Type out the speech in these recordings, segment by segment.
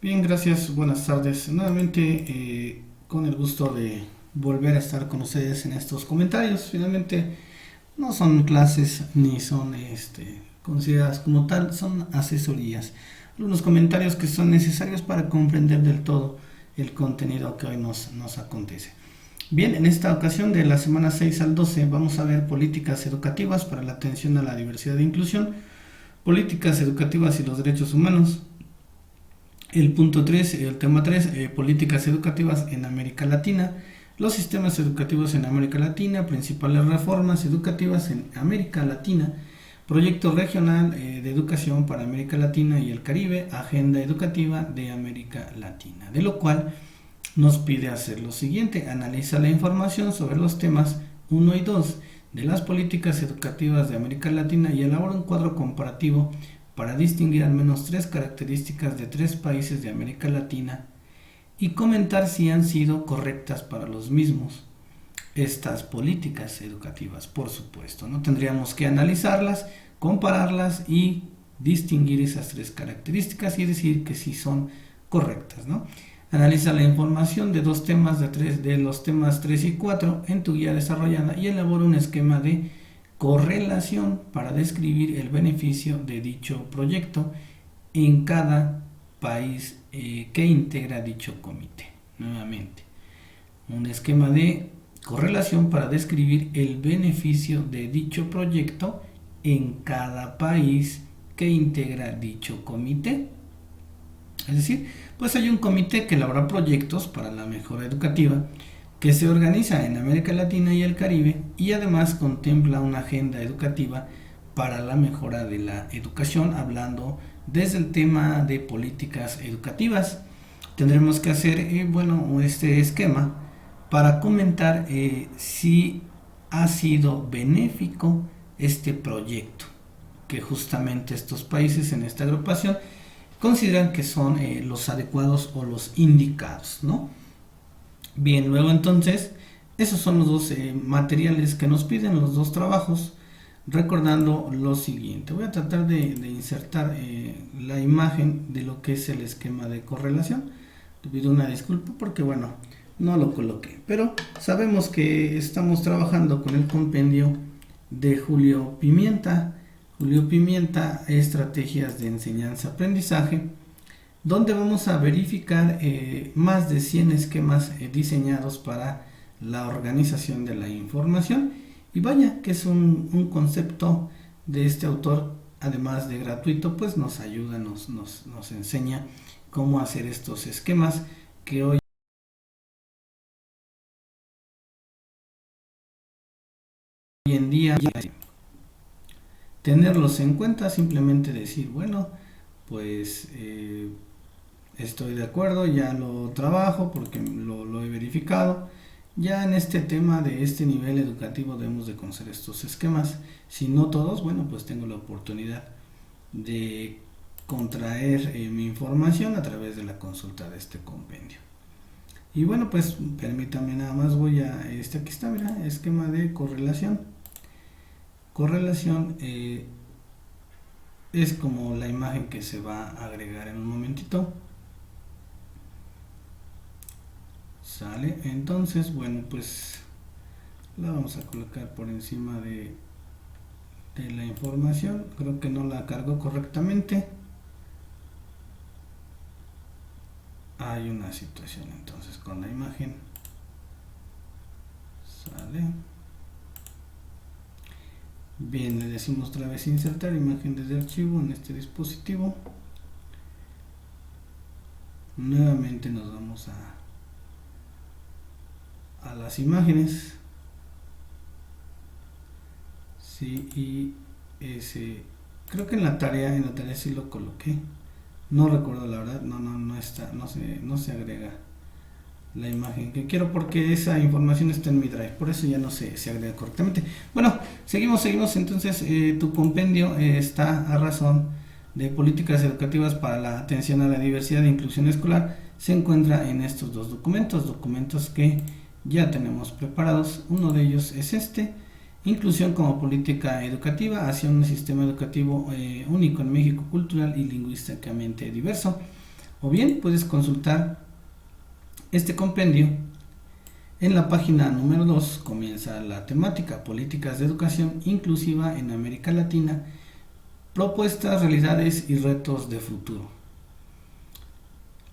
Bien, gracias, buenas tardes. Nuevamente, con el gusto de volver a estar con ustedes en estos comentarios. Finalmente, no son clases ni son consideradas como tal, son asesorías. Algunos comentarios que son necesarios para comprender del todo el contenido que hoy nos acontece. Bien, en esta ocasión de la semana 6 al 12 vamos a ver políticas educativas para la atención a la diversidad e inclusión, políticas educativas y los derechos humanos. El punto 3, el tema 3, políticas educativas en América Latina, los sistemas educativos en América Latina, principales reformas educativas en América Latina, proyecto regional de educación para América Latina y el Caribe, agenda educativa de América Latina, de lo cual nos pide hacer lo siguiente: analiza la información sobre los temas 1 y 2 de las políticas educativas de América Latina y elabora un cuadro comparativo para distinguir al menos tres características de tres países de América Latina y comentar si han sido correctas para los mismos estas políticas educativas. Por supuesto, no tendríamos que analizarlas, compararlas y distinguir esas tres características y decir que sí son correctas, ¿no? Analiza la información de dos temas de los temas 3 y 4 en tu guía desarrollada y elabora un esquema de correlación para describir el beneficio de dicho proyecto en cada país que integra dicho comité. Nuevamente, un esquema de correlación para describir el beneficio de dicho proyecto en cada país que integra dicho comité. Es decir, pues hay un comité que elabora proyectos para la mejora educativa que se organiza en América Latina y el Caribe y además contempla una agenda educativa para la mejora de la educación, hablando desde el tema de políticas educativas. Tendremos que hacer este esquema para comentar si ha sido benéfico este proyecto que justamente estos países en esta agrupación consideran que son los adecuados o los indicados, ¿no? Bien, luego entonces, esos son los dos materiales que nos piden, los dos trabajos, recordando lo siguiente. Voy a tratar de insertar la imagen de lo que es el esquema de correlación. Te pido una disculpa porque, bueno, no lo coloqué. Pero sabemos que estamos trabajando con el compendio de Julio Pimienta. Julio Pimienta, estrategias de enseñanza-aprendizaje, donde vamos a verificar más de 100 esquemas diseñados para la organización de la información. Y vaya que es un concepto de este autor, además de gratuito, pues nos ayuda, nos enseña cómo hacer estos esquemas que hoy en día tenerlos en cuenta, simplemente decir, bueno, pues estoy de acuerdo, ya lo trabajo porque lo he verificado. Ya en este tema de este nivel educativo debemos de conocer estos esquemas. Si no todos, bueno, pues tengo la oportunidad de contraer mi información a través de la consulta de este compendio. Y bueno, pues permítame nada más, voy a, aquí está, mira, esquema de correlación. Correlación es como la imagen que se va a agregar en un momentito. Sale, entonces, bueno, pues la vamos a colocar por encima de la información. Creo que no la cargó correctamente. Hay una situación entonces con la imagen. Sale. Bien, le decimos otra vez insertar imagen desde archivo en este dispositivo. Nuevamente nos vamos a las imágenes. Sí, y ese, creo que en la tarea sí lo coloqué. No recuerdo la verdad, no está, no se agrega la imagen que quiero porque esa información está en mi drive, por eso ya no se agrega correctamente. Bueno, seguimos entonces. Tu compendio está a razón de políticas educativas para la atención a la diversidad e inclusión escolar, se encuentra en estos dos documentos que ya tenemos preparados. Uno de ellos es este: inclusión como política educativa hacia un sistema educativo único en México, cultural y lingüísticamente diverso. O bien puedes consultar este compendio. En la página número 2 comienza la temática Políticas de Educación Inclusiva en América Latina, propuestas, realidades y retos de futuro.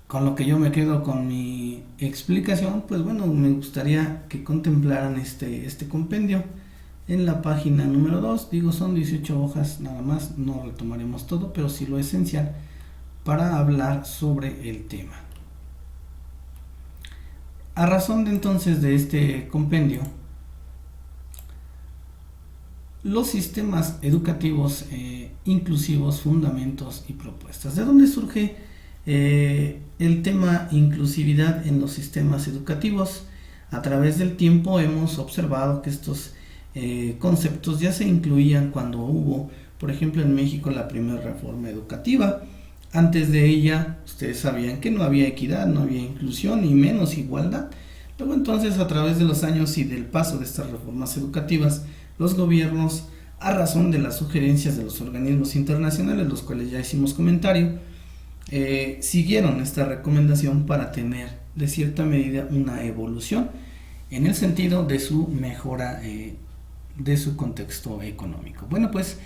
Con lo que yo me quedo con mi explicación, pues bueno, me gustaría que contemplaran este compendio. En la página número 2, digo, son 18 hojas nada más, no retomaremos todo, pero sí lo esencial para hablar sobre el tema. A razón de entonces de este compendio, los sistemas educativos inclusivos, fundamentos y propuestas. ¿De dónde surge el tema inclusividad en los sistemas educativos? A través del tiempo hemos observado que estos conceptos ya se incluían cuando hubo, por ejemplo, en México la primera reforma educativa. Antes de ella, ustedes sabían que no había equidad, no había inclusión y menos igualdad. Luego entonces, a través de los años y del paso de estas reformas educativas, los gobiernos, a razón de las sugerencias de los organismos internacionales, los cuales ya hicimos comentario, siguieron esta recomendación para tener de cierta medida una evolución en el sentido de su mejora de su contexto económico. Bueno, pues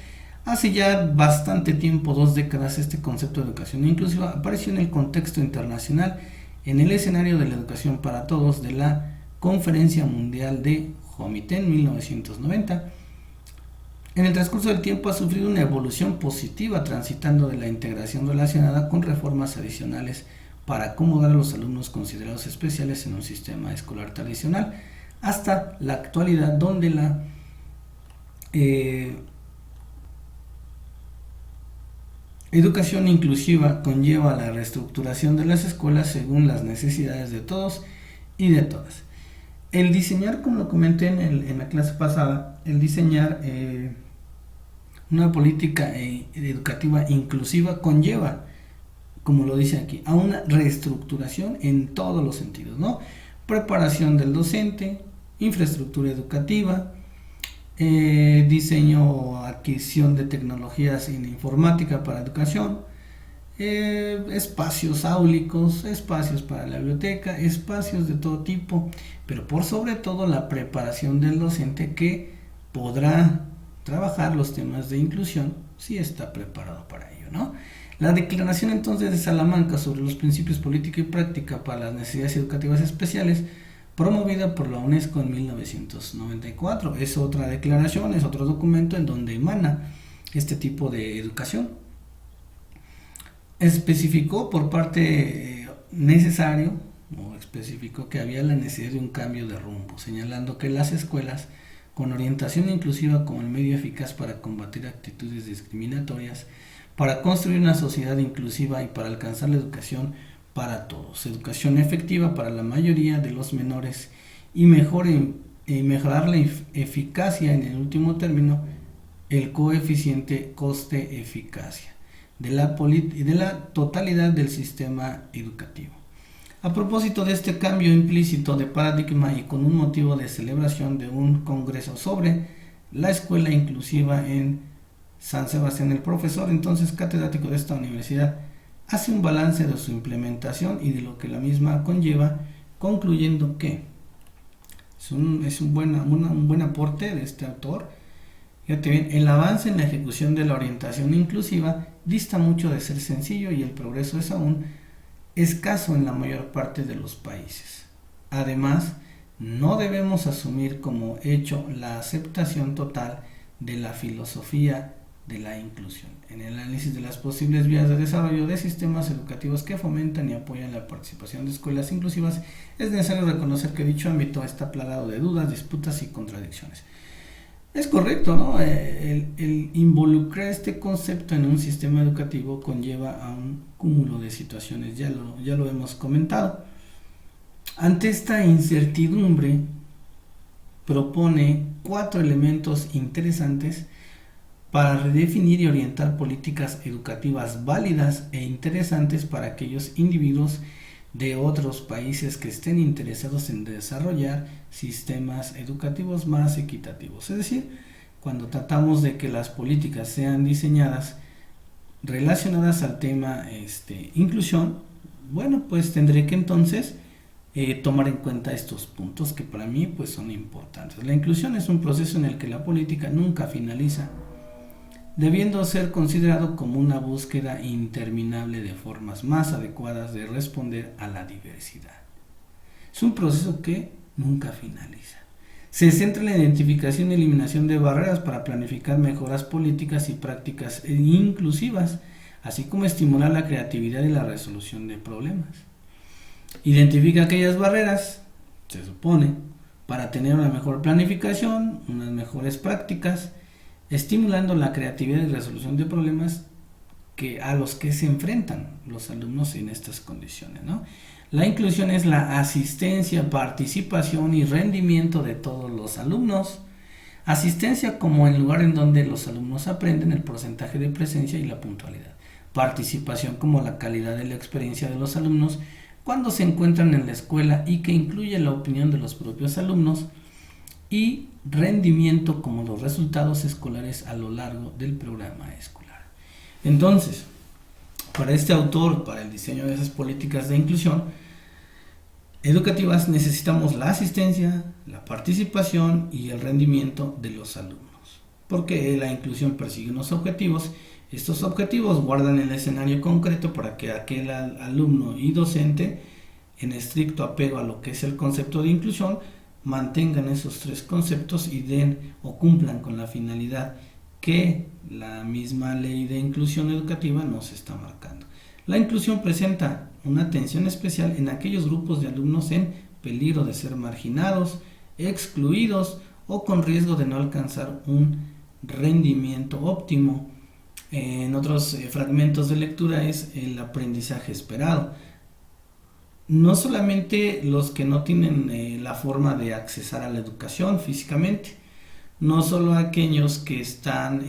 hace ya bastante tiempo, 2 décadas, este concepto de educación inclusiva apareció en el contexto internacional, en el escenario de la educación para todos de la Conferencia Mundial de Jomitén 1990. En el transcurso del tiempo ha sufrido una evolución positiva, transitando de la integración relacionada con reformas adicionales para acomodar a los alumnos considerados especiales en un sistema escolar tradicional, hasta la actualidad, donde la educación inclusiva conlleva la reestructuración de las escuelas según las necesidades de todos y de todas. El diseñar, como lo comenté en la clase pasada, el diseñar una política educativa inclusiva conlleva, como lo dice aquí, a una reestructuración en todos los sentidos, ¿no? Preparación del docente, infraestructura educativa, diseño o adquisición de tecnologías en informática para educación, espacios áulicos, espacios para la biblioteca, espacios de todo tipo, pero por sobre todo la preparación del docente que podrá trabajar los temas de inclusión si está preparado para ello, ¿no? La declaración entonces de Salamanca sobre los principios política y práctica para las necesidades educativas especiales, promovida por la UNESCO en 1994. Es otra declaración, es otro documento en donde emana este tipo de educación. Especificó por parte necesario, o especificó que había la necesidad de un cambio de rumbo, señalando que las escuelas con orientación inclusiva como el medio eficaz para combatir actitudes discriminatorias, para construir una sociedad inclusiva y para alcanzar la educación para todos, educación efectiva para la mayoría de los menores y mejorar la eficacia, en el último término, el coeficiente coste-eficacia de la totalidad del sistema educativo. A propósito de este cambio implícito de paradigma y con un motivo de celebración de un congreso sobre la escuela inclusiva en San Sebastián, el profesor, entonces catedrático de esta universidad, hace un balance de su implementación y de lo que la misma conlleva, concluyendo que es un buen aporte de este autor. Fíjate bien, el avance en la ejecución de la orientación inclusiva dista mucho de ser sencillo y el progreso es aún escaso en la mayor parte de los países. Además, no debemos asumir como hecho la aceptación total de la filosofía de la inclusión. En el análisis de las posibles vías de desarrollo de sistemas educativos que fomentan y apoyan la participación de escuelas inclusivas, es necesario reconocer que dicho ámbito está plagado de dudas, disputas y contradicciones. Es correcto, ¿no? El involucrar este concepto en un sistema educativo conlleva a un cúmulo de situaciones, ya lo hemos comentado. Ante esta incertidumbre, propone 4 elementos interesantes para redefinir y orientar políticas educativas válidas e interesantes para aquellos individuos de otros países que estén interesados en desarrollar sistemas educativos más equitativos. Es decir, cuando tratamos de que las políticas sean diseñadas relacionadas al tema inclusión, Bueno, pues tendré que entonces tomar en cuenta estos puntos que para mí pues son importantes. La inclusión es un proceso en el que la política nunca finaliza, debiendo ser considerado como una búsqueda interminable de formas más adecuadas de responder a la diversidad. Es un proceso que nunca finaliza. Se centra en la identificación y eliminación de barreras para planificar mejoras políticas y prácticas inclusivas, así como estimular la creatividad y la resolución de problemas. Identifica aquellas barreras, se supone, para tener una mejor planificación, unas mejores prácticas, estimulando la creatividad y resolución de problemas a los que se enfrentan los alumnos en estas condiciones, ¿no? La inclusión es la asistencia, participación y rendimiento de todos los alumnos. Asistencia como el lugar en donde los alumnos aprenden, el porcentaje de presencia y la puntualidad. Participación como la calidad de la experiencia de los alumnos cuando se encuentran en la escuela y que incluye la opinión de los propios alumnos. Y rendimiento como los resultados escolares a lo largo del programa escolar. Entonces, para este autor, para el diseño de esas políticas de inclusión educativas, necesitamos la asistencia, la participación y el rendimiento de los alumnos, porque la inclusión persigue unos objetivos. Estos objetivos guardan el escenario concreto para que aquel alumno y docente, en estricto apego a lo que es el concepto de inclusión, mantengan esos tres conceptos y den o cumplan con la finalidad que la misma ley de inclusión educativa nos está marcando. La inclusión presenta una atención especial en aquellos grupos de alumnos en peligro de ser marginados, excluidos o con riesgo de no alcanzar un rendimiento óptimo. En otros fragmentos de lectura es el aprendizaje esperado. No solamente los que no tienen la forma de accesar a la educación físicamente, no solo aquellos que están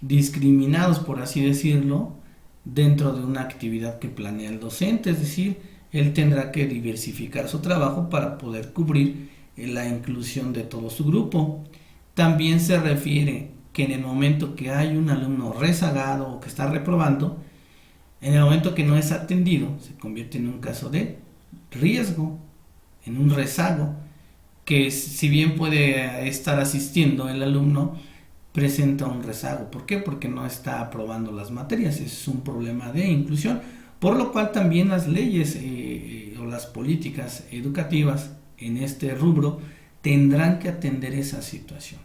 discriminados, por así decirlo, dentro de una actividad que planea el docente, es decir, él tendrá que diversificar su trabajo para poder cubrir la inclusión de todo su grupo. También se refiere que en el momento que hay un alumno rezagado o que está reprobando, en el momento que no es atendido, se convierte en un caso de riesgo, en un rezago, que si bien puede estar asistiendo el alumno, presenta un rezago. ¿Por qué? Porque no está aprobando las materias. Es un problema de inclusión, por lo cual también las leyes o las políticas educativas en este rubro tendrán que atender esa situación.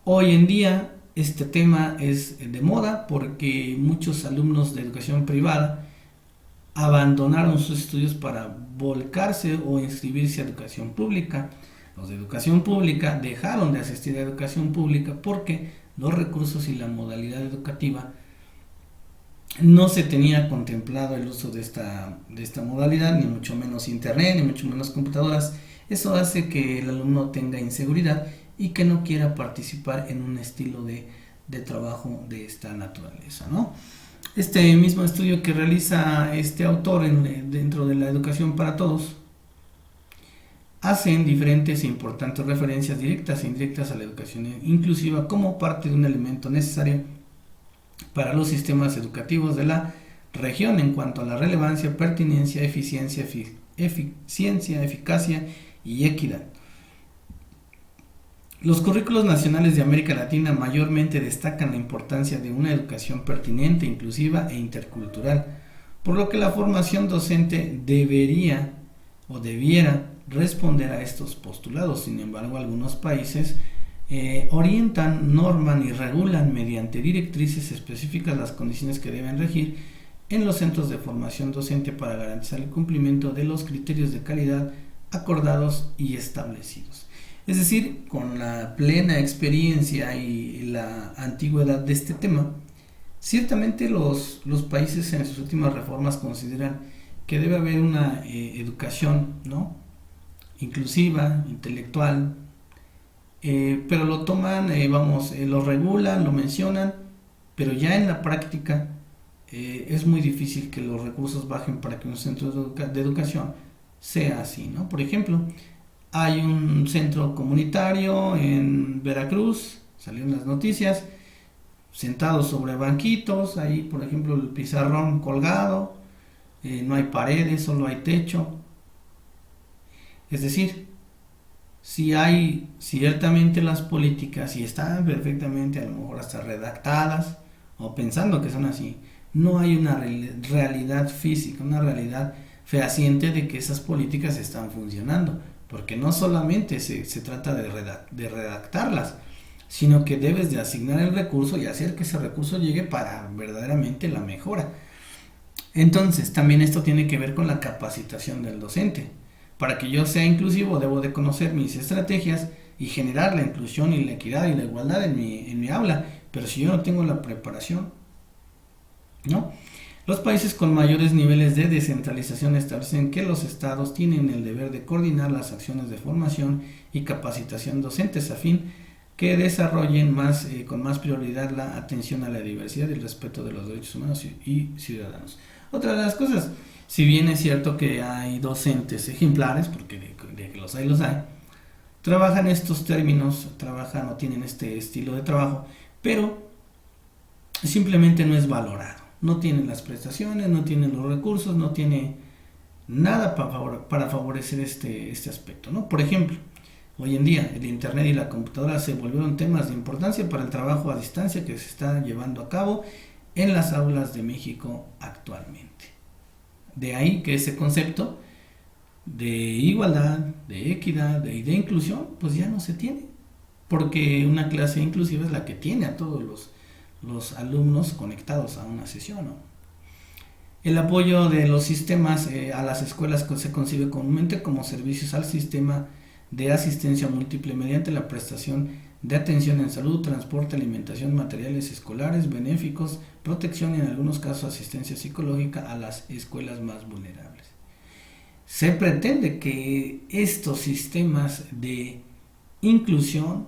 Hoy en día este tema es de moda porque muchos alumnos de educación privada abandonaron sus estudios para volcarse o inscribirse a educación pública. Los de educación pública dejaron de asistir a educación pública porque los recursos y la modalidad educativa no se tenía contemplado el uso de esta modalidad, ni mucho menos internet, ni mucho menos computadoras. Eso hace que el alumno tenga inseguridad y que no quiera participar en un estilo de trabajo de esta naturaleza, ¿no? Este mismo estudio que realiza este autor dentro de la educación para todos hacen diferentes e importantes referencias directas e indirectas a la educación inclusiva como parte de un elemento necesario para los sistemas educativos de la región en cuanto a la relevancia, pertinencia, eficiencia, eficacia y equidad. Los currículos nacionales de América Latina mayormente destacan la importancia de una educación pertinente, inclusiva e intercultural, por lo que la formación docente debería o debiera responder a estos postulados. Sin embargo, algunos países orientan, norman y regulan mediante directrices específicas las condiciones que deben regir en los centros de formación docente para garantizar el cumplimiento de los criterios de calidad acordados y establecidos. Es decir, con la plena experiencia y la antigüedad de este tema, ciertamente los países en sus últimas reformas consideran que debe haber una educación, ¿no?, inclusiva, intelectual, pero lo toman, lo regulan, lo mencionan, pero ya en la práctica es muy difícil que los recursos bajen para que un centro de educación sea así, ¿no? Por ejemplo, hay un centro comunitario en Veracruz, salieron las noticias, sentados sobre banquitos, ahí por ejemplo el pizarrón colgado, no hay paredes, solo hay techo. Es decir, si hay ciertamente las políticas y están perfectamente a lo mejor hasta redactadas o pensando que son así, no hay una realidad física, una realidad fehaciente de que esas políticas están funcionando, porque no solamente se trata de redactarlas, sino que debes de asignar el recurso y hacer que ese recurso llegue para verdaderamente la mejora. Entonces, también esto tiene que ver con la capacitación del docente. Para que yo sea inclusivo, debo de conocer mis estrategias y generar la inclusión y la equidad y la igualdad en mi aula. Pero si yo no tengo la preparación, ¿no? Los países con mayores niveles de descentralización establecen que los estados tienen el deber de coordinar las acciones de formación y capacitación docentes a fin que desarrollen con más prioridad la atención a la diversidad y el respeto de los derechos humanos y ciudadanos. Otra de las cosas, si bien es cierto que hay docentes ejemplares, porque de que los hay, trabajan estos términos, trabajan o tienen este estilo de trabajo, pero simplemente no es valorado. No tienen las prestaciones, no tienen los recursos, no tiene nada para favorecer este aspecto, ¿no? Por ejemplo, hoy en día el internet y la computadora se volvieron temas de importancia para el trabajo a distancia que se está llevando a cabo en las aulas de México actualmente. De ahí que ese concepto de igualdad, de equidad y de inclusión pues ya no se tiene, porque una clase inclusiva es la que tiene a todos los alumnos conectados a una sesión, ¿no? El apoyo de los sistemas a las escuelas se concibe comúnmente como servicios al sistema de asistencia múltiple mediante la prestación de atención en salud, transporte, alimentación, materiales escolares, benéficos, protección y en algunos casos asistencia psicológica a las escuelas más vulnerables. Se pretende que estos sistemas de inclusión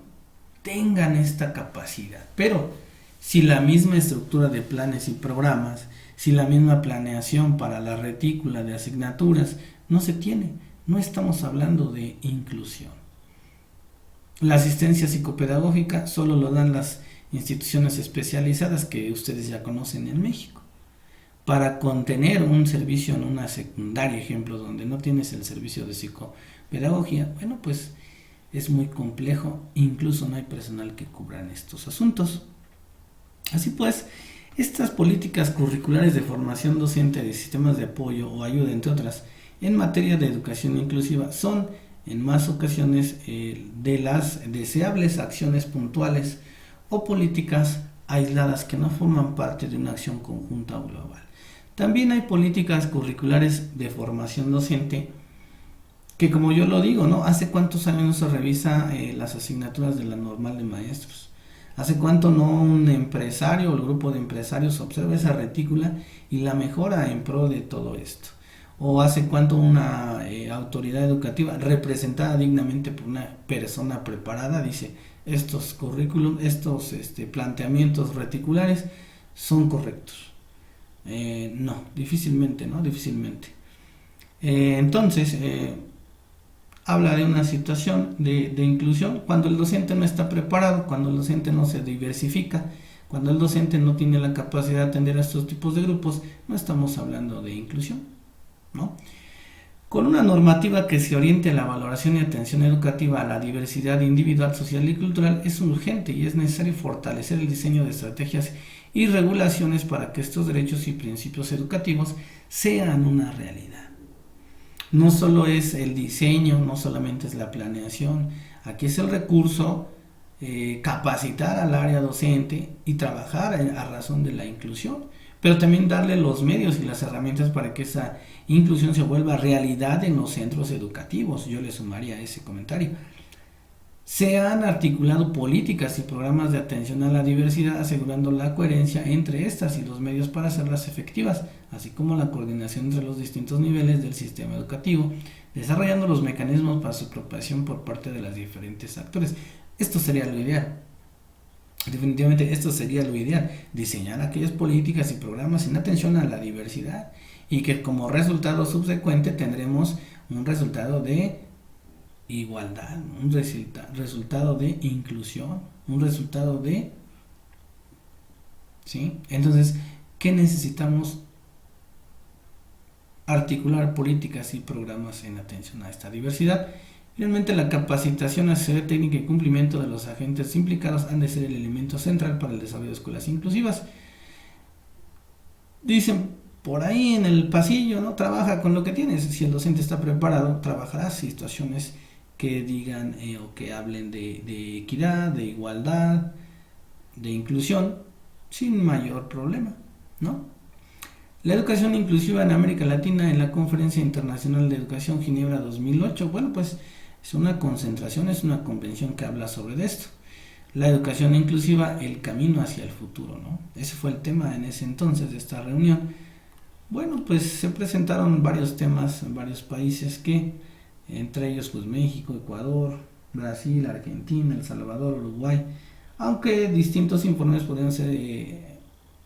tengan esta capacidad, pero si la misma estructura de planes y programas, si la misma planeación para la retícula de asignaturas no se tiene, no estamos hablando de inclusión. La asistencia psicopedagógica solo lo dan las instituciones especializadas que ustedes ya conocen en México. Para contener un servicio en una secundaria, ejemplo, donde no tienes el servicio de psicopedagogía, bueno, pues es muy complejo, incluso no hay personal que cubran estos asuntos. Así pues, estas políticas curriculares de formación docente de sistemas de apoyo o ayuda, entre otras, en materia de educación inclusiva, son en más ocasiones de las deseables acciones puntuales o políticas aisladas que no forman parte de una acción conjunta o global. También hay políticas curriculares de formación docente que, como yo lo digo, ¿no? ¿Hace cuántos años no se revisa las asignaturas de la normal de maestros? ¿Hace cuánto no un empresario o el grupo de empresarios observa esa retícula y la mejora en pro de todo esto? ¿O hace cuánto una autoridad educativa representada dignamente por una persona preparada dice estos currículum, estos planteamientos reticulares son correctos? No, difícilmente, ¿no? Difícilmente. Entonces, habla de una situación de inclusión cuando el docente no está preparado, cuando el docente no se diversifica, cuando el docente no tiene la capacidad de atender a estos tipos de grupos, no estamos hablando de inclusión, ¿no? Con una normativa que se oriente a la valoración y atención educativa a la diversidad individual, social y cultural es urgente y es necesario fortalecer el diseño de estrategias y regulaciones para que estos derechos y principios educativos sean una realidad. No solo es el diseño, no solamente es la planeación, aquí es el recurso, capacitar al área docente y trabajar a razón de la inclusión, pero también darle los medios y las herramientas para que esa inclusión se vuelva realidad en los centros educativos. Yo le sumaría ese comentario. Se han articulado políticas y programas de atención a la diversidad, asegurando la coherencia entre estas y los medios para hacerlas efectivas, así como la coordinación entre los distintos niveles del sistema educativo, desarrollando los mecanismos para su propagación por parte de los diferentes actores. Esto sería lo ideal. Definitivamente esto sería lo ideal, diseñar aquellas políticas y programas en atención a la diversidad y que como resultado subsecuente tendremos un resultado de igualdad, un resultado de inclusión, un resultado de... ¿Sí? Entonces, ¿qué necesitamos articular políticas y programas en atención a esta diversidad. Finalmente, la capacitación, asesoría técnica y cumplimiento de los agentes implicados han de ser el elemento central para el desarrollo de escuelas inclusivas. Dicen por ahí en el pasillo, ¿no? Trabaja con lo que tienes. Si el docente está preparado, trabajará situaciones que digan o que hablen de equidad, de igualdad, de inclusión, sin mayor problema, ¿no? La educación inclusiva en América Latina en la Conferencia Internacional de Educación Ginebra 2008, bueno, pues es una concentración, es una convención que habla sobre esto. La educación inclusiva, el camino hacia el futuro, ¿no? Ese fue el tema en ese entonces de esta reunión. Bueno, pues se presentaron varios temas en varios países que, entre ellos pues México, Ecuador, Brasil, Argentina, El Salvador, Uruguay, aunque distintos informes podrían ser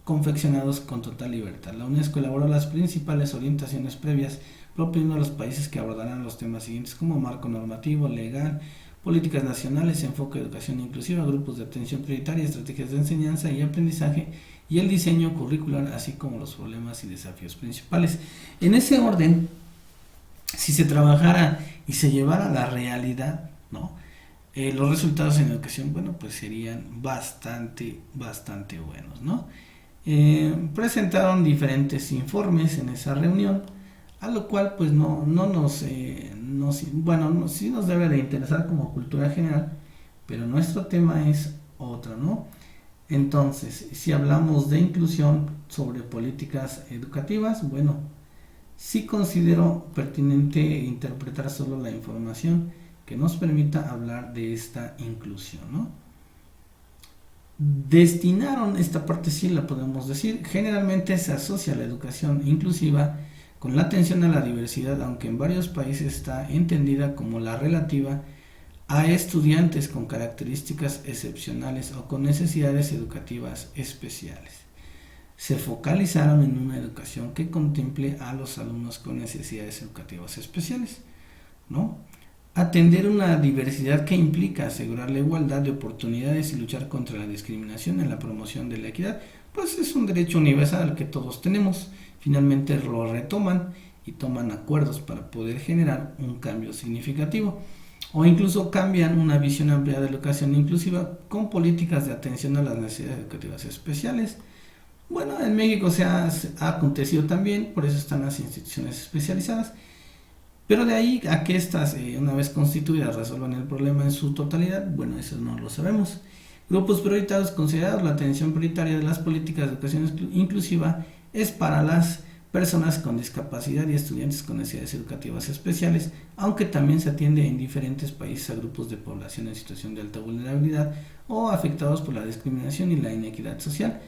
confeccionados con total libertad. La UNESCO elaboró las principales orientaciones previas, proponiendo a los países que abordarán los temas siguientes como marco normativo, legal, políticas nacionales, enfoque de educación inclusiva, grupos de atención prioritaria, estrategias de enseñanza y aprendizaje y el diseño curricular, así como los problemas y desafíos principales. En ese orden, si se trabajara y se llevara a la realidad, ¿no? Los resultados en educación, bueno, pues serían bastante buenos, ¿no? Presentaron diferentes informes en esa reunión, a lo cual pues sí nos debe de interesar como cultura general, pero nuestro tema es otro, ¿no? Entonces, si hablamos de inclusión sobre políticas educativas, bueno, sí considero pertinente interpretar solo la información que nos permita hablar de esta inclusión, ¿no? Destinaron esta parte, sí la podemos decir, generalmente se asocia la educación inclusiva con la atención a la diversidad, aunque en varios países está entendida como la relativa a estudiantes con características excepcionales o con necesidades educativas especiales. Se focalizaron en una educación que contemple a los alumnos con necesidades educativas especiales, ¿no? Atender una diversidad que implica asegurar la igualdad de oportunidades y luchar contra la discriminación en la promoción de la equidad, pues es un derecho universal que todos tenemos. Finalmente lo retoman y toman acuerdos para poder generar un cambio significativo, o incluso cambian una visión amplia de la educación inclusiva con políticas de atención a las necesidades educativas especiales. Bueno, en México ha acontecido también, por eso están las instituciones especializadas, pero de ahí a que estas, una vez constituidas, resuelvan el problema en su totalidad, bueno, eso no lo sabemos. Grupos prioritarios considerados: la atención prioritaria de las políticas de educación inclusiva es para las personas con discapacidad y estudiantes con necesidades educativas especiales, aunque también se atiende en diferentes países a grupos de población en situación de alta vulnerabilidad o afectados por la discriminación y la inequidad social,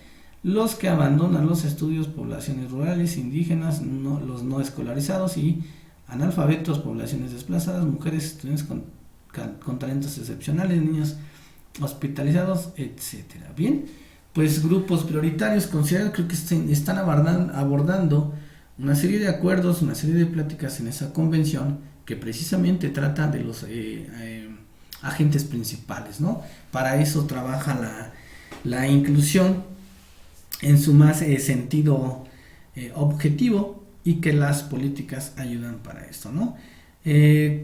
los que abandonan los estudios, poblaciones rurales, indígenas, los no escolarizados y analfabetos, poblaciones desplazadas, mujeres, estudiantes con talentos excepcionales, niños hospitalizados, etcétera. Bien, pues grupos prioritarios considerados, creo que están abordando una serie de acuerdos, una serie de pláticas en esa convención que precisamente trata de los agentes principales, ¿no? Para eso trabaja la inclusión en su más sentido objetivo, y que las políticas ayudan para esto, ¿no?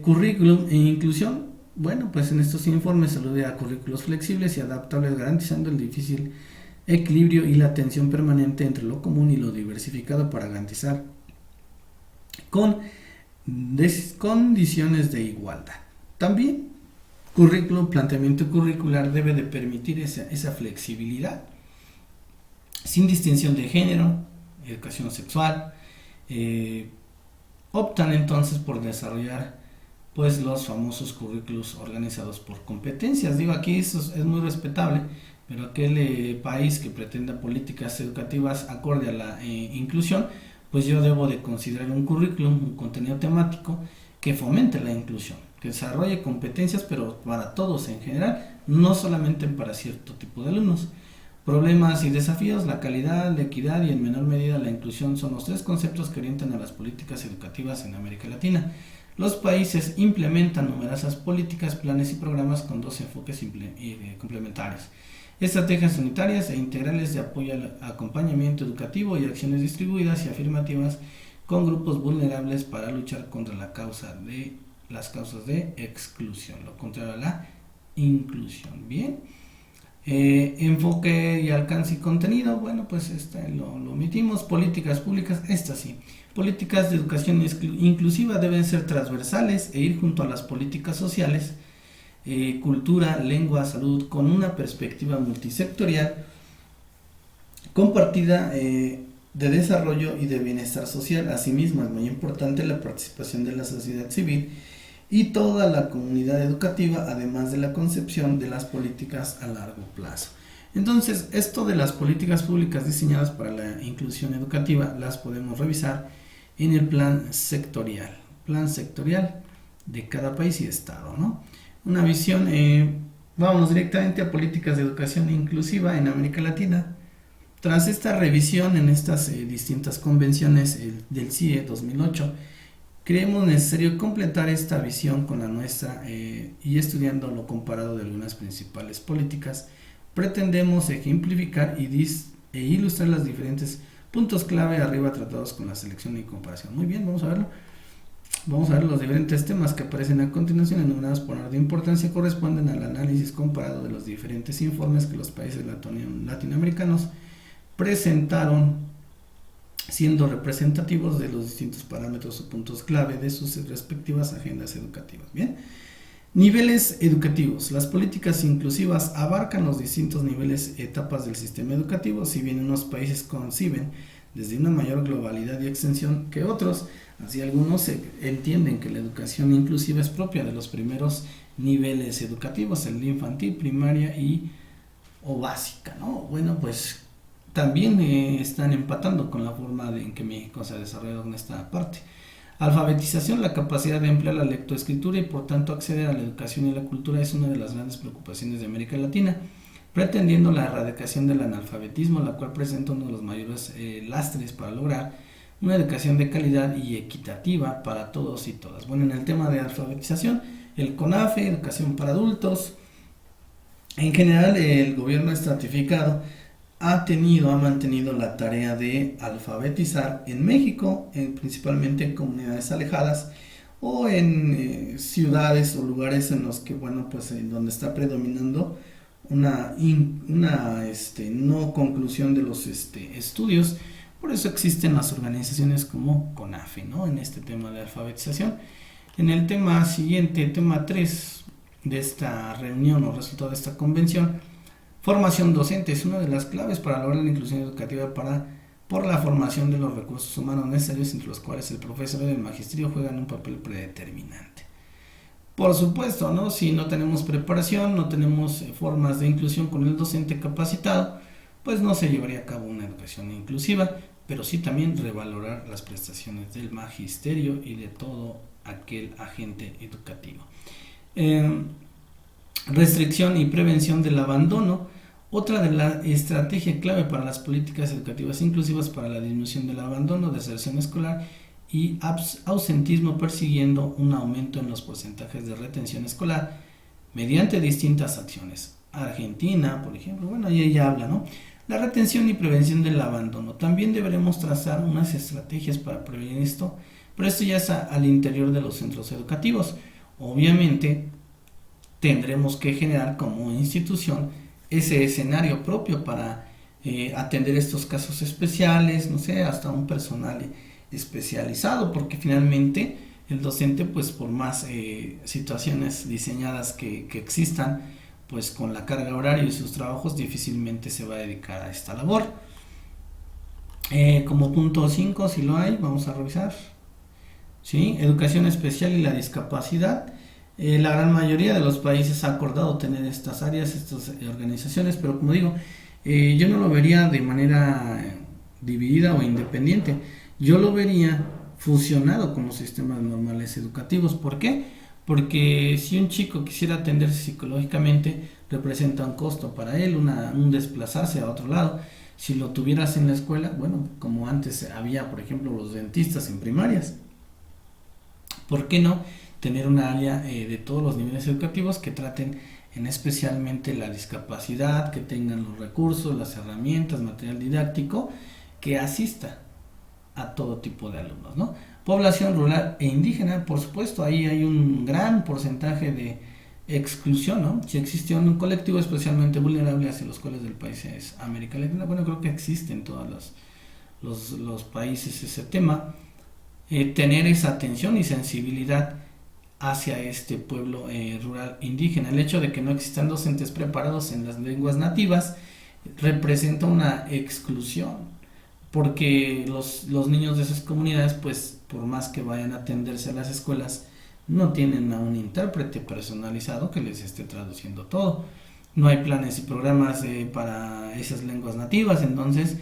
Currículum e inclusión, bueno, pues en estos informes se alude a currículos flexibles y adaptables, garantizando el difícil equilibrio y la atención permanente entre lo común y lo diversificado para garantizar condiciones de igualdad. También planteamiento curricular debe de permitir esa flexibilidad sin distinción de género, educación sexual. Optan entonces por desarrollar pues los famosos currículos organizados por competencias. Digo, aquí eso es muy respetable, pero aquel país que pretenda políticas educativas acorde a la inclusión, pues yo debo de considerar un currículum, un contenido temático que fomente la inclusión, que desarrolle competencias, pero para todos en general, no solamente para cierto tipo de alumnos. Problemas y desafíos: la calidad, la equidad y en menor medida la inclusión son los tres conceptos que orientan a las políticas educativas en América Latina. Los países implementan numerosas políticas, planes y programas con dos enfoques complementarios: estrategias unitarias e integrales de apoyo al acompañamiento educativo y acciones distribuidas y afirmativas con grupos vulnerables para luchar contra las causas de exclusión, lo contrario a la inclusión. Bien. Enfoque y alcance y contenido, bueno, pues lo omitimos. Políticas públicas, sí. Políticas de educación inclusiva deben ser transversales e ir junto a las políticas sociales, cultura, lengua, salud, con una perspectiva multisectorial compartida de desarrollo y de bienestar social. Asimismo, es muy importante la participación de la sociedad civil y toda la comunidad educativa, además de la concepción de las políticas a largo plazo. Entonces, esto de las políticas públicas diseñadas para la inclusión educativa las podemos revisar en el plan sectorial de cada país y estado, ¿no? Una visión, vamos directamente a políticas de educación inclusiva en América Latina. Tras esta revisión en estas distintas convenciones del CIE 2008, creemos necesario completar esta visión con la nuestra y estudiando lo comparado de algunas principales políticas, pretendemos ejemplificar e ilustrar los diferentes puntos clave arriba tratados con la selección y comparación. Muy bien, vamos a verlo. Vamos a ver los diferentes temas que aparecen a continuación, enumerados por orden de importancia, corresponden al análisis comparado de los diferentes informes que los países latinoamericanos presentaron, siendo representativos de los distintos parámetros o puntos clave de sus respectivas agendas educativas. Bien, niveles educativos. Las políticas inclusivas abarcan los distintos niveles, etapas del sistema educativo, si bien unos países conciben desde una mayor globalidad y extensión que otros, así algunos entienden que la educación inclusiva es propia de los primeros niveles educativos, el infantil, primaria o básica, ¿no? Bueno, pues también están empatando con la forma en que México se ha desarrollado en esta parte. Alfabetización, la capacidad de emplear la lectoescritura y por tanto acceder a la educación y la cultura es una de las grandes preocupaciones de América Latina, pretendiendo la erradicación del analfabetismo, la cual presenta uno de los mayores lastres para lograr una educación de calidad y equitativa para todos y todas. Bueno, en el tema de alfabetización, el CONAFE, educación para adultos, en general el gobierno estratificado ha mantenido la tarea de alfabetizar en México, principalmente en comunidades alejadas o en ciudades o lugares en los que, bueno, pues donde está predominando una no conclusión de los estudios. Por eso existen las organizaciones como CONAFE, ¿no? En este tema de alfabetización. En el tema siguiente, tema 3 de esta reunión o resultado de esta convención, formación docente es una de las claves para lograr la inclusión educativa por la formación de los recursos humanos necesarios, entre los cuales el profesor y el magisterio juegan un papel predeterminante. Por supuesto, ¿no? Si no tenemos preparación, no tenemos formas de inclusión con el docente capacitado, pues no se llevaría a cabo una educación inclusiva, pero sí también revalorar las prestaciones del magisterio y de todo aquel agente educativo. Restricción y prevención del abandono. Otra de la estrategia clave para las políticas educativas inclusivas para la disminución del abandono, deserción escolar y ausentismo, persiguiendo un aumento en los porcentajes de retención escolar mediante distintas acciones. Argentina, por ejemplo, bueno, ahí ella habla, ¿no? La retención y prevención del abandono. También deberemos trazar unas estrategias para prevenir esto, pero esto ya es al interior de los centros educativos. Obviamente, tendremos que generar como institución ese escenario propio para atender estos casos especiales, no sé, hasta un personal especializado, porque finalmente el docente, pues por más situaciones diseñadas que existan, pues con la carga horaria y sus trabajos difícilmente se va a dedicar a esta labor. Como punto 5, si lo hay, vamos a revisar. ¿Sí? Educación especial y la discapacidad. La gran mayoría de los países ha acordado tener estas áreas, estas organizaciones, pero como digo, yo no lo vería de manera dividida o independiente. Yo lo vería fusionado con los sistemas normales educativos. ¿Por qué? Porque si un chico quisiera atenderse psicológicamente, representa un costo para él, un desplazarse a otro lado. Si lo tuvieras en la escuela, bueno, como antes había, por ejemplo, los dentistas en primarias, ¿por qué no tener una área de todos los niveles educativos que traten en especialmente la discapacidad, que tengan los recursos, las herramientas, material didáctico, que asista a todo tipo de alumnos, ¿no? Población rural e indígena, por supuesto, ahí hay un gran porcentaje de exclusión, ¿no? Si existe un colectivo especialmente vulnerable hacia los cuales del país es América Latina, bueno, creo que existe en todos los países ese tema, tener esa atención y sensibilidad hacia este pueblo rural indígena. El hecho de que no existan docentes preparados en las lenguas nativas representa una exclusión, porque los niños de esas comunidades, pues por más que vayan a atenderse a las escuelas, no tienen a un intérprete personalizado que les esté traduciendo todo. No hay planes y programas para esas lenguas nativas, entonces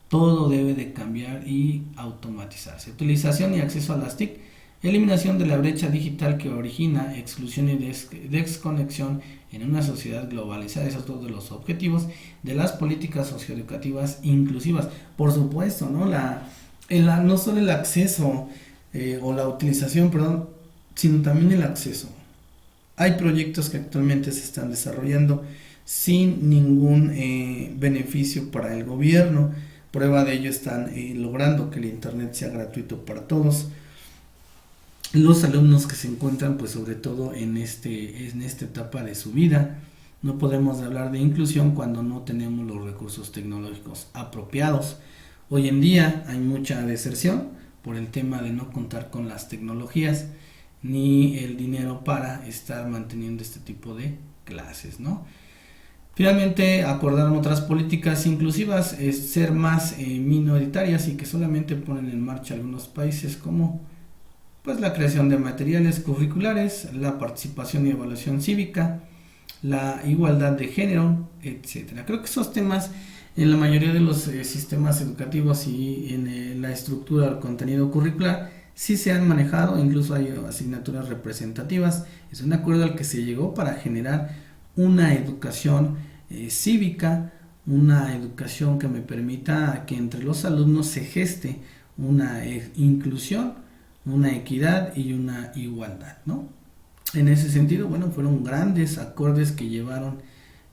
todo debe de cambiar y automatizarse. Utilización y acceso a las TIC. Eliminación de la brecha digital que origina exclusión y desconexión en una sociedad globalizada. Esos son todos de los objetivos de las políticas socioeducativas inclusivas. Por supuesto, ¿no? No solo el acceso o la utilización, perdón, sino también el acceso. Hay proyectos que actualmente se están desarrollando sin ningún beneficio para el gobierno. Prueba de ello están logrando que el internet sea gratuito para todos. Los alumnos que se encuentran pues sobre todo en esta etapa de su vida. No podemos hablar de inclusión cuando no tenemos los recursos tecnológicos apropiados. Hoy en día hay mucha deserción por el tema de no contar con las tecnologías ni el dinero para estar manteniendo este tipo de clases, ¿no? Finalmente, acordar otras políticas inclusivas es ser más minoritarias y que solamente ponen en marcha algunos países, como pues la creación de materiales curriculares, la participación y evaluación cívica, la igualdad de género, etcétera. Creo que esos temas en la mayoría de los sistemas educativos y en la estructura del contenido curricular sí se han manejado, incluso hay asignaturas representativas. Es un acuerdo al que se llegó para generar una educación cívica, una educación que me permita que entre los alumnos se geste una inclusión, una equidad y una igualdad, ¿no? En ese sentido, bueno, fueron grandes acordes que llevaron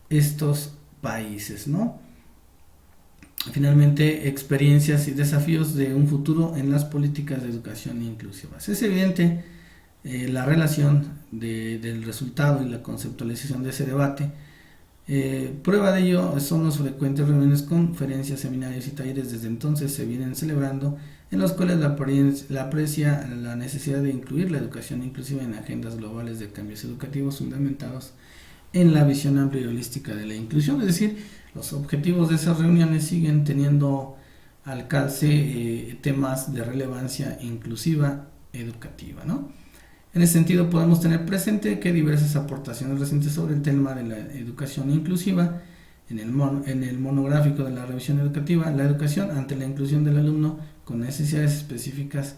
estos países, ¿no? Finalmente, experiencias y desafíos de un futuro en las políticas de educación inclusivas. Es evidente la relación del resultado y la conceptualización de ese debate. Prueba de ello son las frecuentes reuniones, conferencias, seminarios y talleres. Desde entonces se vienen celebrando, en los cuales la aprecia la necesidad de incluir la educación inclusiva en agendas globales de cambios educativos fundamentados en la visión amplia y holística de la inclusión. Es decir, los objetivos de esas reuniones siguen teniendo alcance temas de relevancia inclusiva educativa, ¿no? En ese sentido, podemos tener presente que diversas aportaciones recientes sobre el tema de la educación inclusiva en el monográfico de la revisión educativa, la educación ante la inclusión del alumno con necesidades específicas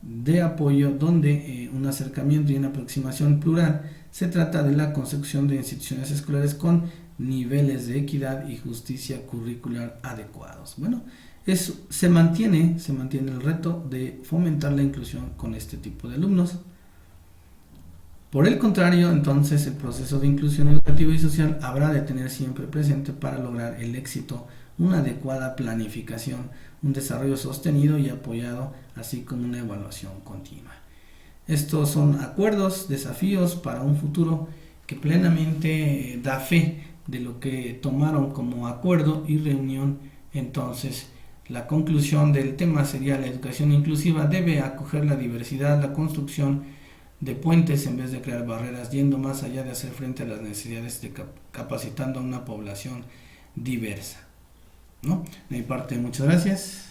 de apoyo, donde un acercamiento y una aproximación plural. Se trata de la construcción de instituciones escolares con niveles de equidad y justicia curricular adecuados. Bueno, se mantiene el reto de fomentar la inclusión con este tipo de alumnos. Por el contrario, entonces, el proceso de inclusión educativa y social habrá de tener siempre presente para lograr el éxito una adecuada planificación, un desarrollo sostenido y apoyado, así como una evaluación continua. Estos son acuerdos, desafíos para un futuro que plenamente da fe de lo que tomaron como acuerdo y reunión. Entonces, la conclusión del tema sería: la educación inclusiva debe acoger la diversidad, la construcción de puentes en vez de crear barreras, yendo más allá de hacer frente a las necesidades de capacitando a una población diversa, ¿no? De mi parte, muchas gracias.